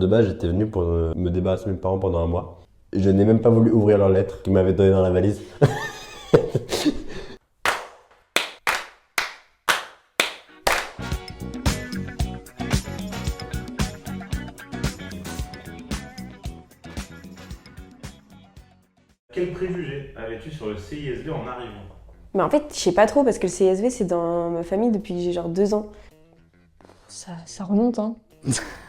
De base, j'étais venu pour me débarrasser de mes parents pendant un mois. Je n'ai même pas voulu ouvrir leurs lettres qu'ils m'avaient données dans la valise. Quel préjugé avais-tu sur le CISV en arrivant? Mais en fait, je sais pas trop parce que le CSV c'est dans ma famille depuis que j'ai genre 2 ans. Ça remonte, hein.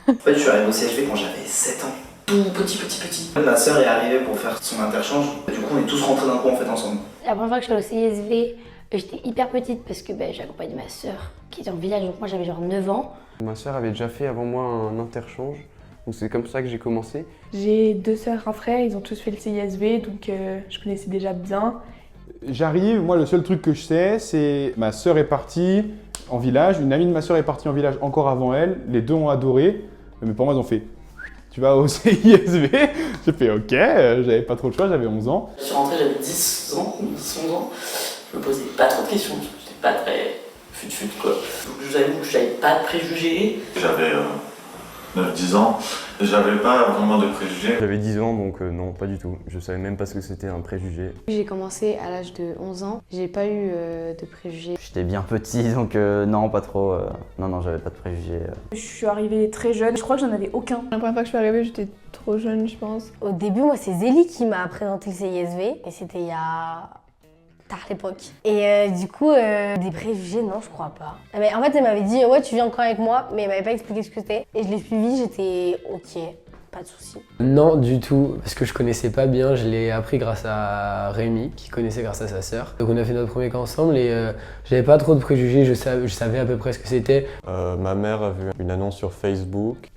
En fait, je suis arrivé au CSV quand j'avais 7 ans. Petit. Ma sœur est arrivée pour faire son interchange. Du coup, on est tous rentrés d'un coup en fait ensemble. La première fois que je suis allée au CSV, j'étais hyper petite parce que j'accompagnais ma sœur qui était en village, donc moi j'avais genre 9 ans. Ma sœur avait déjà fait avant moi un interchange, donc c'est comme ça que j'ai commencé. J'ai 2 sœurs, un frère, ils ont tous fait le CISV, donc je connaissais déjà bien. J'arrive, moi le seul truc que je sais, c'est ma sœur est partie en village, une amie de ma sœur est partie en village encore avant elle, les deux ont adoré, mais pour moi ils ont fait « tu vas au CISV ?» J'ai fait « ok », j'avais pas trop le choix, j'avais 11 ans. Je suis rentré, j'avais 10 ans, 11 ans. Je me posais pas trop de questions, j'étais pas très fut quoi. Donc je vous avoue que j'avais pas de préjugés. J'avais 9-10 ans, j'avais pas vraiment de préjugés. J'avais 10 ans, donc non, pas du tout. Je savais même pas ce que c'était un préjugé. J'ai commencé à l'âge de 11 ans, j'ai pas eu de préjugés. J'étais bien petit, donc non, pas trop. Non, j'avais pas de préjugés. Je suis arrivée très jeune, je crois que j'en avais aucun. La première fois que je suis arrivée, j'étais trop jeune, je pense. Au début, moi, c'est Zélie qui m'a présenté le CISV et c'était il y a tard l'époque. Et du coup, des préjugés, non, je crois pas. Mais en fait, elle m'avait dit ouais, tu viens encore avec moi, mais elle m'avait pas expliqué ce que c'était. Et je l'ai suivi, j'étais ok. Pas de soucis. Non, du tout, parce que je connaissais pas bien, je l'ai appris grâce à Rémi, qui connaissait grâce à sa sœur. Donc on a fait notre premier camp ensemble et j'avais pas trop de préjugés, je savais à peu près ce que c'était. Ma mère a vu une annonce sur Facebook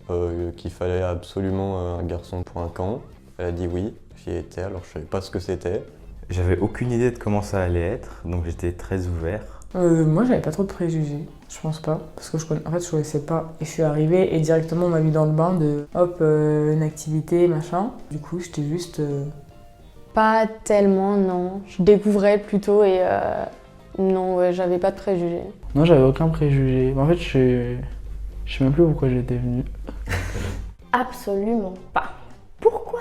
qu'il fallait absolument un garçon pour un camp. Elle a dit oui, j'y étais, alors je savais pas ce que c'était. J'avais aucune idée de comment ça allait être, donc j'étais très ouvert. Moi, j'avais pas trop de préjugés, je pense pas, parce que en fait, je connaissais pas. Et je suis arrivée et directement, on m'a mis dans le bain de hop, une activité, machin. Du coup, j'étais juste. Pas tellement, non. Je découvrais plutôt et non, ouais, j'avais pas de préjugés. Non, j'avais aucun préjugé. En fait, je sais même plus pourquoi j'étais venue. Absolument pas. Pourquoi?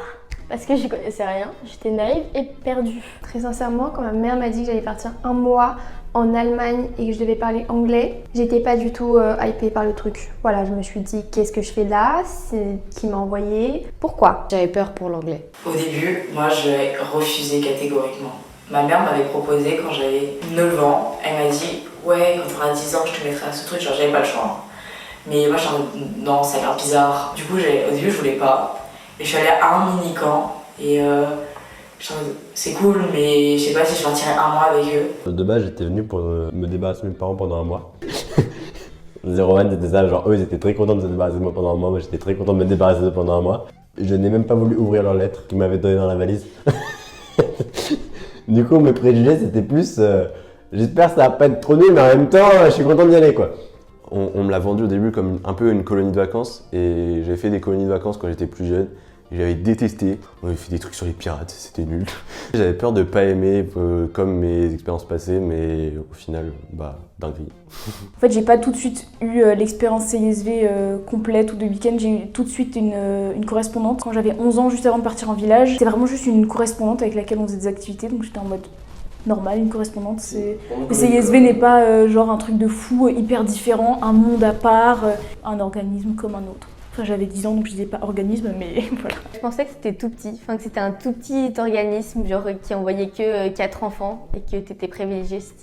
Parce que j'y connaissais rien, j'étais naïve et perdue. Très sincèrement, quand ma mère m'a dit que j'allais partir un mois en Allemagne et que je devais parler anglais, j'étais pas du tout hypée par le truc. Voilà, je me suis dit qu'est-ce que je fais là? C'est qui m'a envoyé? Pourquoi? J'avais peur pour l'anglais. Au début, moi j'ai refusé catégoriquement. Ma mère m'avait proposé quand j'avais 9 ans, elle m'a dit ouais, quand tu auras 10 ans, je te mettrai à ce truc, genre j'avais pas le choix. Mais moi j'étais en mode non, ça a l'air bizarre. Du coup, au début, je voulais pas. Et je suis allée à un mini-camp et c'est cool, mais je sais pas si je partirai un mois avec eux. De base, j'étais venu pour me débarrasser de mes parents pendant un mois. Zero One, c'était ça, genre eux ils étaient très contents de se débarrasser de moi pendant un mois, moi j'étais très content de me débarrasser d'eux pendant un mois. Je n'ai même pas voulu ouvrir leurs lettres qu'ils m'avaient données dans la valise. Du coup, mes préjugés c'était plus, j'espère que ça va pas être trop nul, mais en même temps, je suis content d'y aller quoi. On me l'a vendu au début comme un peu une colonie de vacances et j'ai fait des colonies de vacances quand j'étais plus jeune. J'avais détesté, on avait fait des trucs sur les pirates, c'était nul. J'avais peur de pas aimer comme mes expériences passées, mais au final, dinguerie. En fait, j'ai pas tout de suite eu l'expérience CISV complète ou de week-end, j'ai eu tout de suite une correspondante. Quand j'avais 11 ans, juste avant de partir en village, c'était vraiment juste une correspondante avec laquelle on faisait des activités, donc j'étais en mode normal, une correspondante. Le CISV n'est pas genre un truc de fou, hyper différent, un monde à part, un organisme comme un autre. Enfin, j'avais 10 ans donc je disais pas organisme, mais voilà. Je pensais que c'était tout petit, que c'était un tout petit organisme genre qui envoyait que 4 enfants et que t'étais privilégié si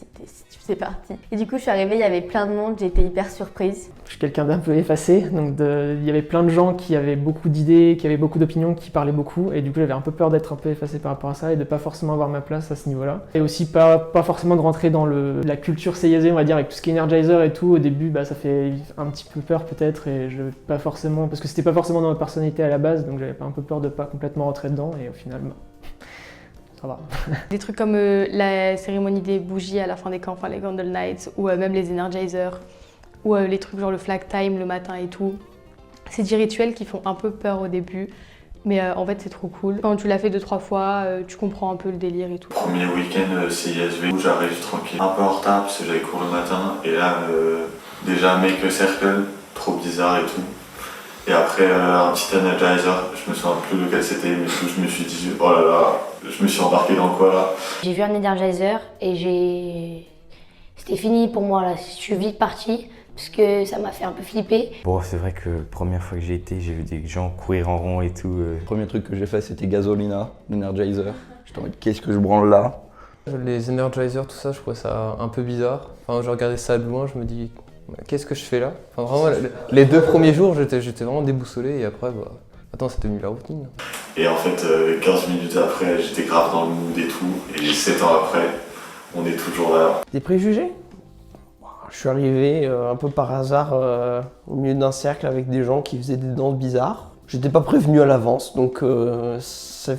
tu faisais partie. Et du coup je suis arrivée, il y avait plein de monde, j'ai été hyper surprise. Je suis quelqu'un d'un peu effacé, donc il y avait plein de gens qui avaient beaucoup d'idées, qui avaient beaucoup d'opinions, qui parlaient beaucoup, et du coup j'avais un peu peur d'être un peu effacé par rapport à ça et de pas forcément avoir ma place à ce niveau-là. Et aussi pas forcément de rentrer dans la culture CISV, on va dire, avec tout ce qui est Energizer et tout. Au début, ça fait un petit peu peur peut-être, et pas forcément, parce que c'était pas forcément dans ma personnalité à la base, donc j'avais pas un peu peur de pas complètement rentrer dedans, et au final, ça va. Des trucs comme la cérémonie des bougies à la fin des camps, enfin les Candle Nights, ou même les Energizer, ou les trucs genre le flag time le matin et tout. C'est des rituels qui font un peu peur au début, mais en fait c'est trop cool. Quand tu l'as fait 2-3 fois, tu comprends un peu le délire et tout. Premier week-end CISV où j'arrive tranquille, un peu en retard parce que j'avais cours le matin, et là déjà make a circle, trop bizarre et tout. Et après un petit Energizer, je me souviens plus lequel c'était, mais tout, je me suis dit oh là là, je me suis embarqué dans quoi là. J'ai vu un Energizer et c'était fini pour moi là, je suis vite partie parce que ça m'a fait un peu flipper. Bon, c'est vrai que première fois que j'ai été, j'ai vu des gens courir en rond et tout. Le premier truc que j'ai fait, c'était Gasolina, l'Energizer. J'étais en mode qu'est-ce que je branle là? Les Energizer, tout ça, je trouvais ça un peu bizarre. Enfin, je regardais ça de loin, je me dis qu'est-ce que je fais là? Enfin, vraiment, les 2 premiers jours, j'étais vraiment déboussolé et après, bah, attends, c'est devenu la routine. Et en fait, 15 minutes après, j'étais grave dans le mood et tout. Et 7 ans après, on est toujours là. Des préjugés? Je suis arrivé un peu par hasard au milieu d'un cercle avec des gens qui faisaient des danses bizarres. J'étais pas prévenu à l'avance, donc ça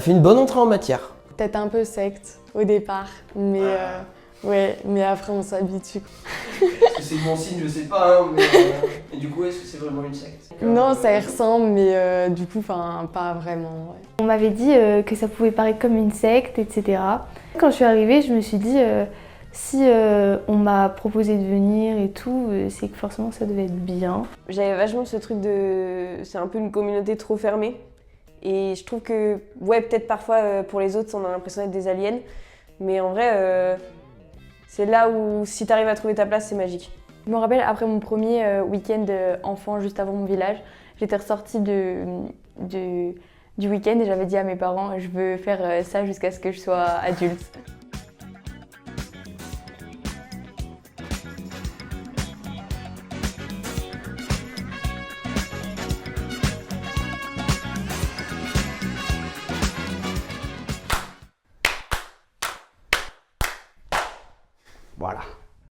fait une bonne entrée en matière. Peut-être un peu secte au départ, mais ouais, mais après on s'habitue. Est-ce que c'est bon signe? Je sais pas, hein, mais du coup, est-ce que c'est vraiment une secte? Non, ça y ressemble, mais du coup, pas vraiment. Ouais. On m'avait dit que ça pouvait paraître comme une secte, etc. Quand je suis arrivée, je me suis dit si on m'a proposé de venir et tout, c'est que forcément ça devait être bien. J'avais vachement ce truc de... C'est un peu une communauté trop fermée. Et je trouve que, ouais, peut-être parfois pour les autres, on a l'impression d'être des aliens. Mais en vrai, c'est là où si t'arrives à trouver ta place, c'est magique. Je me rappelle, après mon premier week-end enfant, juste avant mon village, j'étais ressortie du week-end et j'avais dit à mes parents, je veux faire ça jusqu'à ce que je sois adulte.